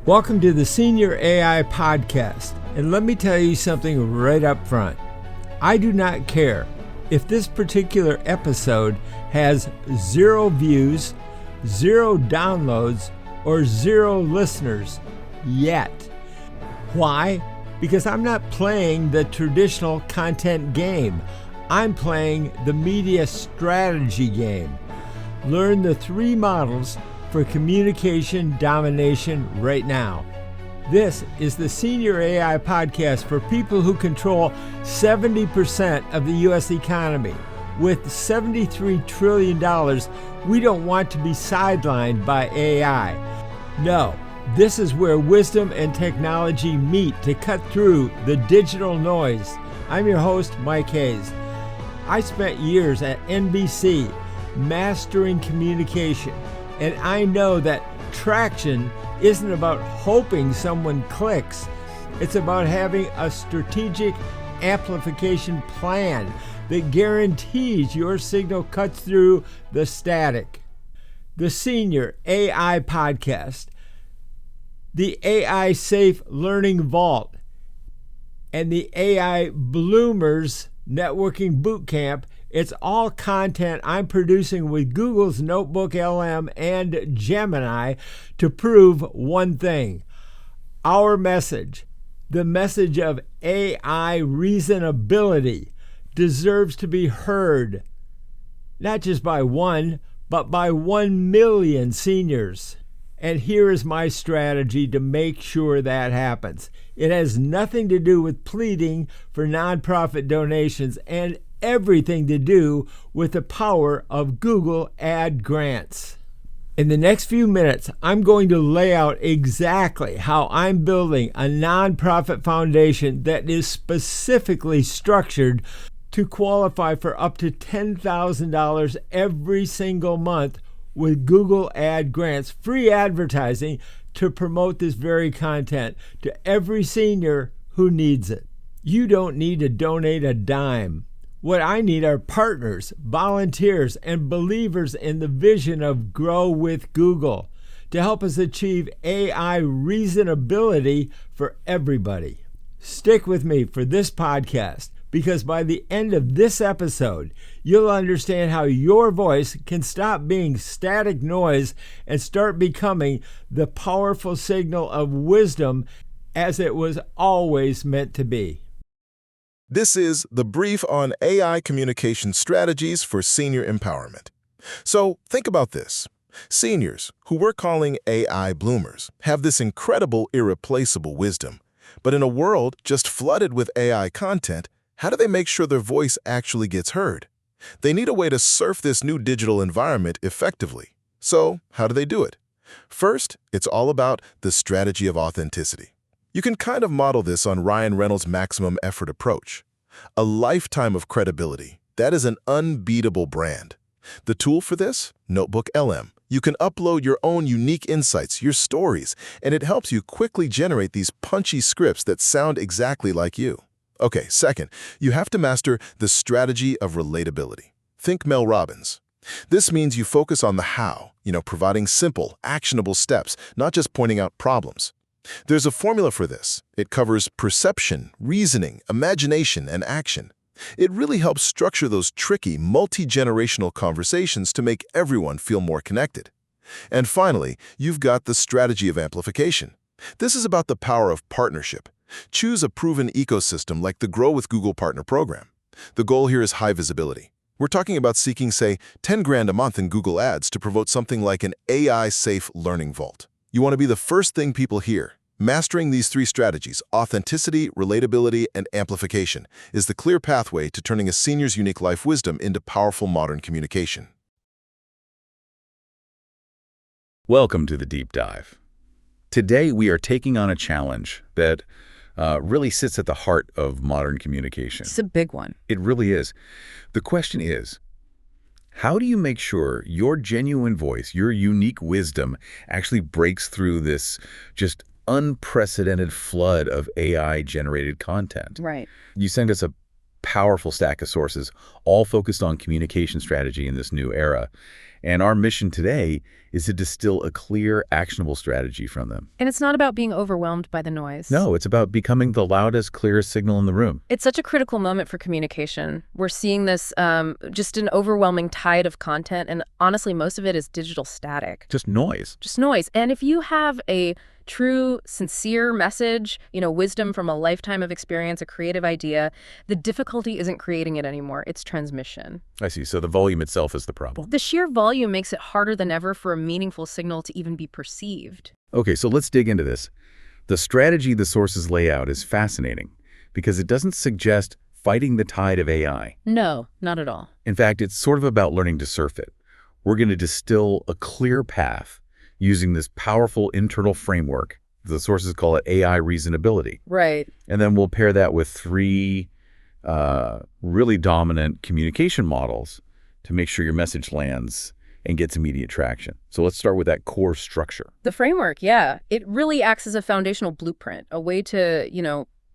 Welcome to the Senior AI Podcast, and let me tell you something right up front. I do not care if this particular episode has 0 views, 0 downloads, or 0 listeners yet. Why? Because I'm not playing the traditional content game. I'm playing the media strategy game. Learn the 3 models for communication domination right now. This is the Senior AI Podcast for people who control 70% of the U.S. economy. With $73 trillion, we don't want to be sidelined by AI. No, this is where wisdom and technology meet to cut through the digital noise. I'm your host, Mike Hayes. I spent years at NBC mastering communication. And I know that traction isn't about hoping someone clicks. It's about having a strategic amplification plan that guarantees your signal cuts through the static. The Senior AI Podcast, the AI Safe Learning Vault, and the AI Bloomers Networking Bootcamp. It's all content I'm producing with Google's Notebook LM and Gemini to prove one thing. Our message, the message of AI reasonability, deserves to be heard, not just by one, but by 1 million seniors. And here is my strategy to make sure that happens. It has nothing to do with pleading for nonprofit donations and everything to do with the power of Google ad grants. In the next few minutes, I'm going to lay out exactly how I'm building a nonprofit foundation that is specifically structured to qualify for up to $10,000 every single month with Google ad grants, free advertising to promote this very content to every senior who needs it. You don't need to donate a dime. What I need are partners, volunteers, and believers in the vision of Grow with Google to help us achieve AI reasonability for everybody. Stick with me for this podcast, because by the end of this episode, you'll understand how your voice can stop being static noise and start becoming the powerful signal of wisdom as it was always meant to be. This is the brief on AI communication strategies for senior empowerment. So think about this. Seniors, who we're calling AI bloomers, have this incredible, irreplaceable wisdom. But in a world just flooded with AI content, how do they make sure their voice actually gets heard? They need a way to surf this new digital environment effectively. So how do they do it? First, it's all about the strategy of authenticity. You can kind of model this on Ryan Reynolds' maximum effort approach. A lifetime of credibility. That is an unbeatable brand. The tool for this? Notebook LM. You can upload your own unique insights, your stories, and it helps you quickly generate these punchy scripts that sound exactly like you. Okay, second, you have to master the strategy of relatability. Think Mel Robbins. This means you focus on the how, providing simple, actionable steps, not just pointing out problems. There's a formula for this. It covers perception, reasoning, imagination, and action. It really helps structure those tricky, multi-generational conversations to make everyone feel more connected. And finally, you've got the strategy of amplification. This is about the power of partnership. Choose a proven ecosystem like the Grow with Google Partner Program. The goal here is high visibility. We're talking about seeking, say, 10 grand a month in Google Ads to promote something like an AI-safe learning vault. You want to be the first thing people hear. Mastering these 3 strategies, authenticity, relatability, and amplification, is the clear pathway to turning a senior's unique life wisdom into powerful modern communication. Welcome to the Deep Dive. Today we are taking on a challenge that really sits at the heart of modern communication. It's a big one. It really is. The question is, how do you make sure your genuine voice, your unique wisdom, actually breaks through this just unprecedented flood of AI-generated content? Right. You sent us a powerful stack of sources, all focused on communication strategy in this new era. And our mission today is to distill a clear, actionable strategy from them. And it's not about being overwhelmed by the noise. No, it's about becoming the loudest, clearest signal in the room. It's such a critical moment for communication. We're seeing this just an overwhelming tide of content, and honestly, most of it is digital static. Just noise. Just noise. And if you have a true, sincere message, wisdom from a lifetime of experience, a creative idea, the difficulty isn't creating it anymore, it's transmission. I see. So the volume itself is the problem. The sheer volume makes it harder than ever for a meaningful signal to even be perceived. Okay, so let's dig into this. The strategy the sources lay out is fascinating because it doesn't suggest fighting the tide of AI. No, not at all. In fact, it's sort of about learning to surf it. We're going to distill a clear path using this powerful internal framework. The sources call it AI reasonability. Right. And then we'll pair that with 3 really dominant communication models to make sure your message lands and gets immediate traction. So let's start with that core structure. The framework, yeah. It really acts as a foundational blueprint, a way to,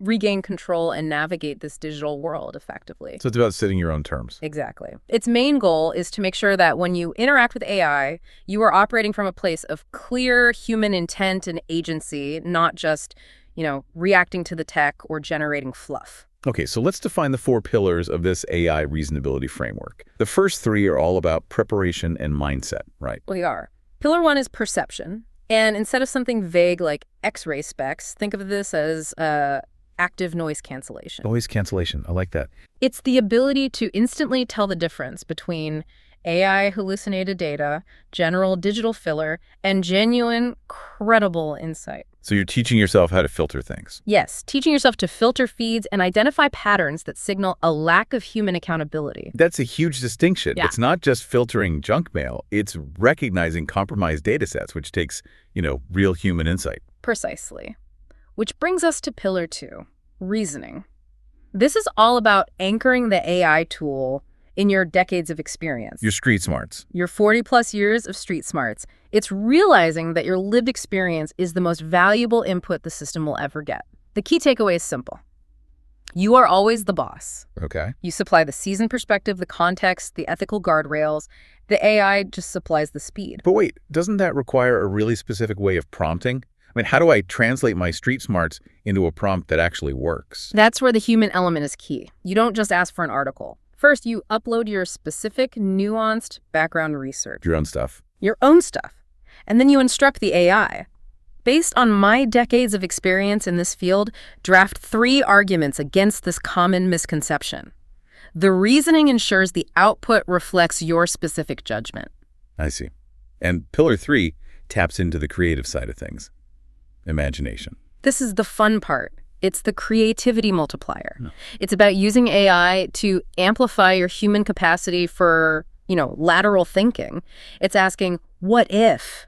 regain control and navigate this digital world effectively. So it's about setting your own terms. Exactly. Its main goal is to make sure that when you interact with AI, you are operating from a place of clear human intent and agency, not just, reacting to the tech or generating fluff. Okay, so let's define the 4 pillars of this AI reasonability framework. The first 3 are all about preparation and mindset, right? Well, they are. Pillar 1 is perception. And instead of something vague like X-ray specs, think of this as active noise cancellation. Noise cancellation. I like that. It's the ability to instantly tell the difference between AI hallucinated data, general digital filler, and genuine, credible insight. So you're teaching yourself how to filter things. Yes, teaching yourself to filter feeds and identify patterns that signal a lack of human accountability. That's a huge distinction. Yeah. It's not just filtering junk mail. It's recognizing compromised data sets, which takes, real human insight. Precisely. Which brings us to pillar 2, reasoning. This is all about anchoring the AI tool in your decades of experience. Your street smarts. Your 40-plus years of street smarts. It's realizing that your lived experience is the most valuable input the system will ever get. The key takeaway is simple. You are always the boss. Okay. You supply the seasoned perspective, the context, the ethical guardrails. The AI just supplies the speed. But wait, doesn't that require a really specific way of prompting? I mean, how do I translate my street smarts into a prompt that actually works? That's where the human element is key. You don't just ask for an article. First, you upload your specific, nuanced background research. Your own stuff. Your own stuff. And then you instruct the AI. Based on my decades of experience in this field, draft 3 arguments against this common misconception. The reasoning ensures the output reflects your specific judgment. I see. And pillar 3 taps into the creative side of things. Imagination. This is the fun part. It's the creativity multiplier. No. It's about using AI to amplify your human capacity for, lateral thinking. It's asking, what if,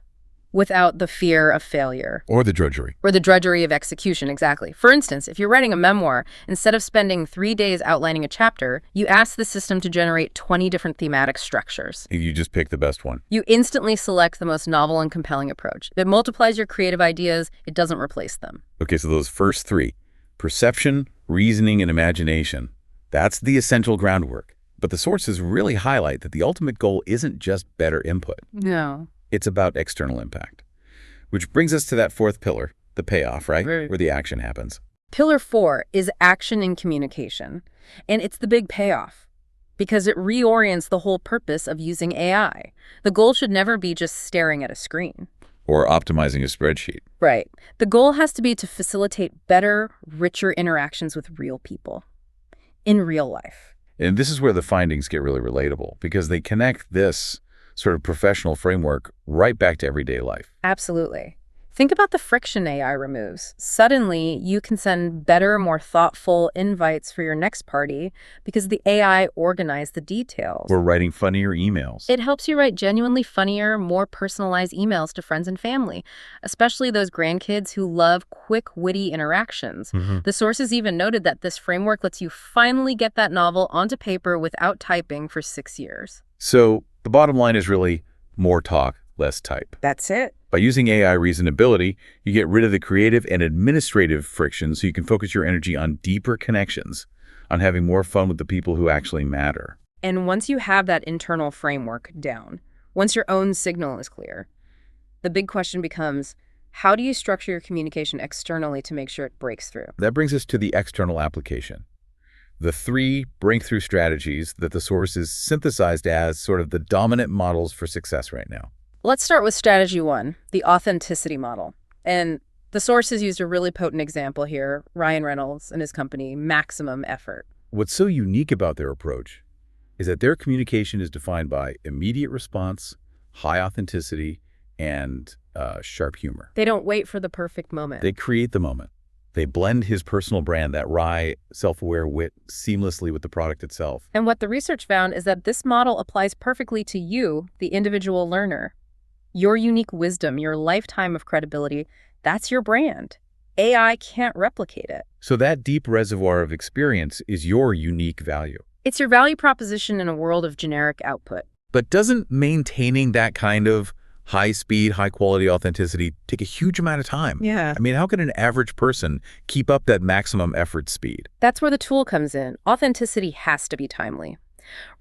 without the fear of failure. Or the drudgery. Or the drudgery of execution, exactly. For instance, if you're writing a memoir, instead of spending 3 days outlining a chapter, you ask the system to generate 20 different thematic structures. You just pick the best one. You instantly select the most novel and compelling approach. It multiplies your creative ideas. It doesn't replace them. Okay, so those first 3, perception, reasoning, and imagination, that's the essential groundwork. But the sources really highlight that the ultimate goal isn't just better input. No. It's about external impact. Which brings us to that 4th pillar, the payoff, right? Where the action happens. Pillar 4 is action in communication. And it's the big payoff because it reorients the whole purpose of using AI. The goal should never be just staring at a screen. Or optimizing a spreadsheet. Right. The goal has to be to facilitate better, richer interactions with real people in real life. And this is where the findings get really relatable because they connect this sort of professional framework right back to everyday life. Absolutely. Think about the friction AI removes. Suddenly, you can send better, more thoughtful invites for your next party because the AI organized the details. Or writing funnier emails. It helps you write genuinely funnier, more personalized emails to friends and family, especially those grandkids who love quick, witty interactions. Mm-hmm. The sources even noted that this framework lets you finally get that novel onto paper without typing for 6 years. So the bottom line is really more talk, less type. That's it. By using AI reasonability, you get rid of the creative and administrative friction so you can focus your energy on deeper connections, on having more fun with the people who actually matter. And once you have that internal framework down, once your own signal is clear, the big question becomes, how do you structure your communication externally to make sure it breaks through? That brings us to the external application. The 3 breakthrough strategies that the source is synthesized as sort of the dominant models for success right now. Let's start with strategy 1, the authenticity model. And the source has used a really potent example here, Ryan Reynolds and his company, Maximum Effort. What's so unique about their approach is that their communication is defined by immediate response, high authenticity, and sharp humor. They don't wait for the perfect moment. They create the moment. They blend his personal brand, that wry, self-aware wit, seamlessly with the product itself. And what the research found is that this model applies perfectly to you, the individual learner. Your unique wisdom, your lifetime of credibility, that's your brand. AI can't replicate it. So that deep reservoir of experience is your unique value. It's your value proposition in a world of generic output. But doesn't maintaining that kind of high-speed, high-quality authenticity take a huge amount of time? Yeah. I mean, how can an average person keep up that maximum effort speed? That's where the tool comes in. Authenticity has to be timely.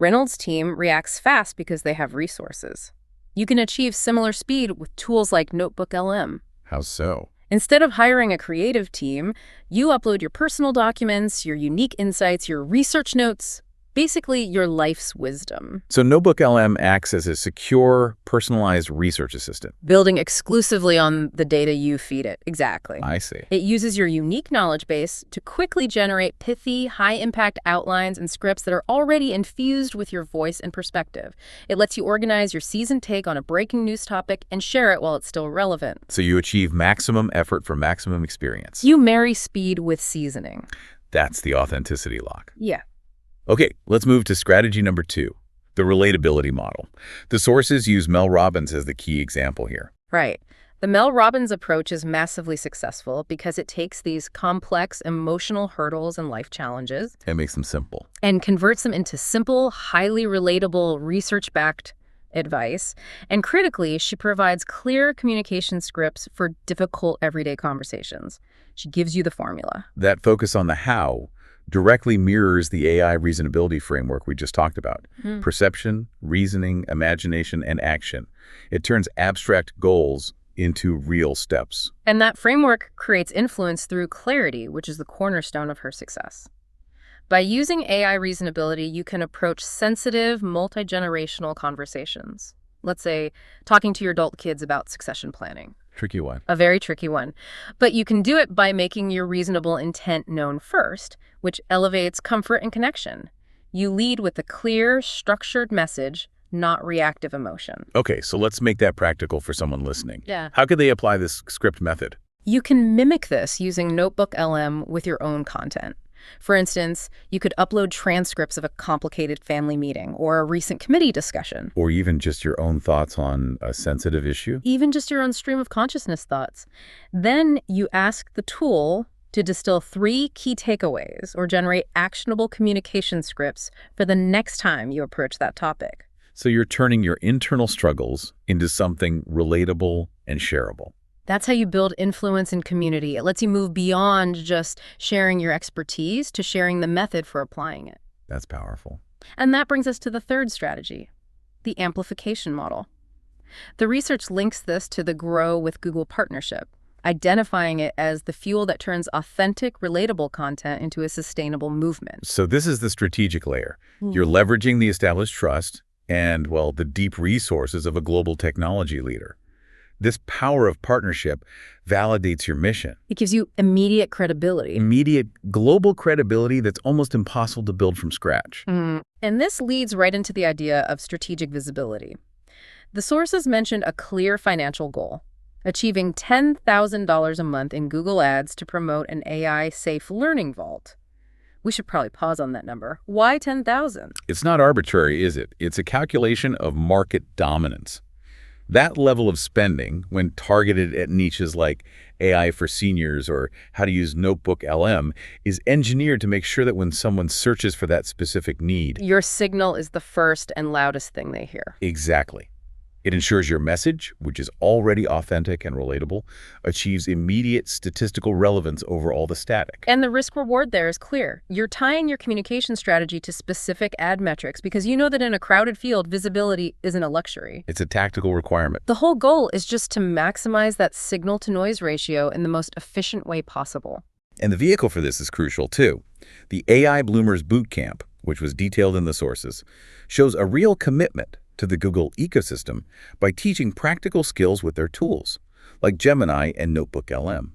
Reynolds' team reacts fast because they have resources. You can achieve similar speed with tools like Notebook LM. How so? Instead of hiring a creative team, you upload your personal documents, your unique insights, your research notes, basically your life's wisdom. So Notebook LM acts as a secure, personalized research assistant. Building exclusively on the data you feed it. Exactly. I see. It uses your unique knowledge base to quickly generate pithy, high-impact outlines and scripts that are already infused with your voice and perspective. It lets you organize your seasoned take on a breaking news topic and share it while it's still relevant. So you achieve maximum effort for maximum experience. You marry speed with seasoning. That's the authenticity lock. Yeah. Okay, let's move to strategy number 2, the relatability model. The sources use Mel Robbins as the key example here. Right. The Mel Robbins approach is massively successful because it takes these complex emotional hurdles and life challenges It makes them simple. and converts them into simple, highly relatable, research-backed advice. And critically, she provides clear communication scripts for difficult everyday conversations. She gives you the formula. That focus on the how directly mirrors the AI reasonability framework we just talked about. Perception, reasoning, imagination, and action. It turns abstract goals into real steps. And that framework creates influence through clarity, which is the cornerstone of her success. By using AI reasonability, you can approach sensitive, multi-generational conversations. Let's say, talking to your adult kids about succession planning. Tricky one. A very tricky one. But you can do it by making your reasonable intent known first, which elevates comfort and connection. You lead with a clear, structured message, not reactive emotion. Okay, so let's make that practical for someone listening. Yeah. How could they apply this script method? You can mimic this using Notebook LM with your own content. For instance, you could upload transcripts of a complicated family meeting or a recent committee discussion. Or even just your own thoughts on a sensitive issue? Even just your own stream of consciousness thoughts. Then you ask the tool to distill 3 key takeaways or generate actionable communication scripts for the next time you approach that topic. So you're turning your internal struggles into something relatable and shareable. That's how you build influence in community. It lets you move beyond just sharing your expertise to sharing the method for applying it. That's powerful. And that brings us to the third strategy, the amplification model. The research links this to the Grow with Google partnership, identifying it as the fuel that turns authentic, relatable content into a sustainable movement. So this is the strategic layer. You're leveraging the established trust and, well, the deep resources of a global technology leader. This power of partnership validates your mission. It gives you immediate credibility. Immediate global credibility that's almost impossible to build from scratch. And this leads right into the idea of strategic visibility. The sources mentioned a clear financial goal, achieving $10,000 a month in Google Ads to promote an AI safe learning vault. We should probably pause on that number. Why 10,000? It's not arbitrary, is it? It's a calculation of market dominance. That level of spending, when targeted at niches like AI for seniors or how to use Notebook LM, is engineered to make sure that when someone searches for that specific need. Your signal is the first and loudest thing they hear. Exactly. It ensures your message, which is already authentic and relatable, achieves immediate statistical relevance over all the static. And the risk-reward there is clear. You're tying your communication strategy to specific ad metrics because you know that in a crowded field, visibility isn't a luxury. It's a tactical requirement. The whole goal is just to maximize that signal-to-noise ratio in the most efficient way possible. And the vehicle for this is crucial, too. The AI Bloomers Bootcamp, which was detailed in the sources, shows a real commitment to the Google ecosystem by teaching practical skills with their tools, like Gemini and NotebookLM.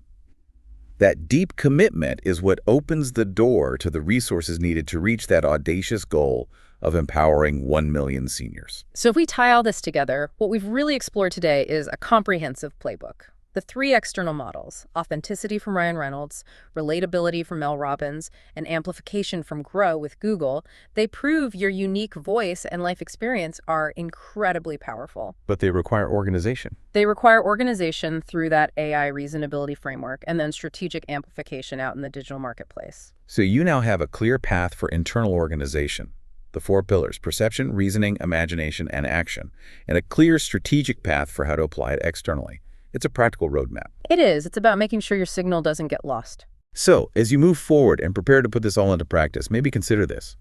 That deep commitment is what opens the door to the resources needed to reach that audacious goal of empowering 1 million seniors. So if we tie all this together, what we've really explored today is a comprehensive playbook. The 3 external models, authenticity from Ryan Reynolds, relatability from Mel Robbins, and amplification from Grow with Google, they prove your unique voice and life experience are incredibly powerful. But they require organization. They require organization through that AI reasonability framework and then strategic amplification out in the digital marketplace. So you now have a clear path for internal organization. The 4 pillars: perception, reasoning, imagination, and action, and a clear strategic path for how to apply it externally. It's a practical roadmap. It is. It's about making sure your signal doesn't get lost. So, as you move forward and prepare to put this all into practice, maybe consider this.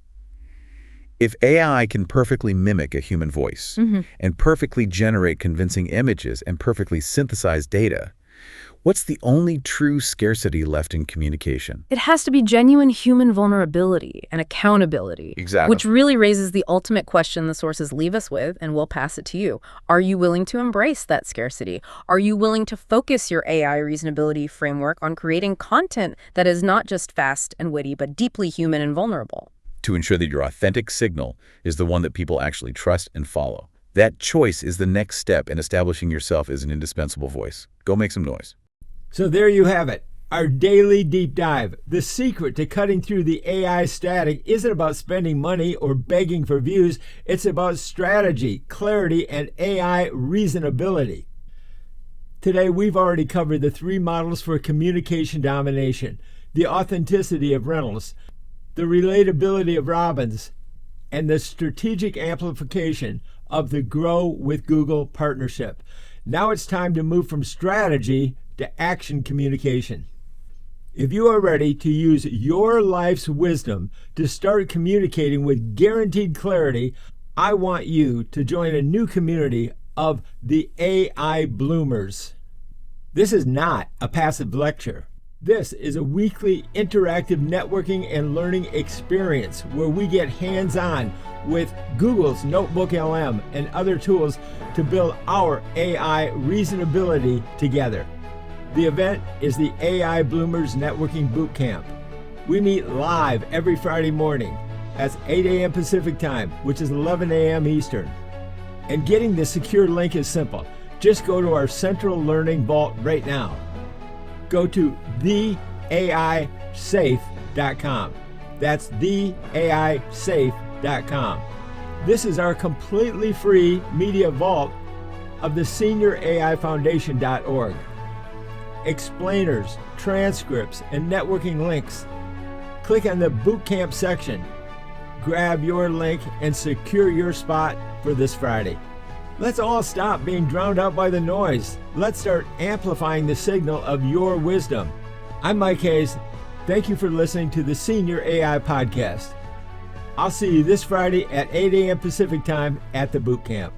If AI can perfectly mimic a human voice and perfectly generate convincing images and perfectly synthesize data, what's the only true scarcity left in communication? It has to be genuine human vulnerability and accountability. Exactly. Which really raises the ultimate question the sources leave us with, and we'll pass it to you. Are you willing to embrace that scarcity? Are you willing to focus your AI reasonability framework on creating content that is not just fast and witty, but deeply human and vulnerable? To ensure that your authentic signal is the one that people actually trust and follow. That choice is the next step in establishing yourself as an indispensable voice. Go make some noise. So there you have it, our daily deep dive. The secret to cutting through the AI static isn't about spending money or begging for views. It's about strategy, clarity, and AI reasonability. Today, we've already covered the 3 models for communication domination: the authenticity of Reynolds, the relatability of Robbins, and the strategic amplification of the Grow with Google partnership. Now it's time to move from strategy to action communication. If you are ready to use your life's wisdom to start communicating with guaranteed clarity, I want you to join a new community of the AI Bloomers. This is not a passive lecture. This is a weekly interactive networking and learning experience where we get hands-on with Google's NotebookLM and other tools to build our AI reasonability together. The event is the AI Bloomers Networking Bootcamp. We meet live every Friday morning. That's 8 a.m. Pacific Time, which is 11 a.m. Eastern. And getting the secure link is simple. Just go to our central learning vault right now. Go to theaisafe.com. That's theaisafe.com. This is our completely free media vault of the SeniorAIFoundation.org. Explainers, transcripts, and networking links. Click on the Bootcamp section. Grab your link and secure your spot for this Friday. Let's all stop being drowned out by the noise. Let's start amplifying the signal of your wisdom. I'm Mike Hayes. Thank you for listening to the Senior AI Podcast. I'll see you this Friday at 8 a.m. Pacific Time at the Bootcamp.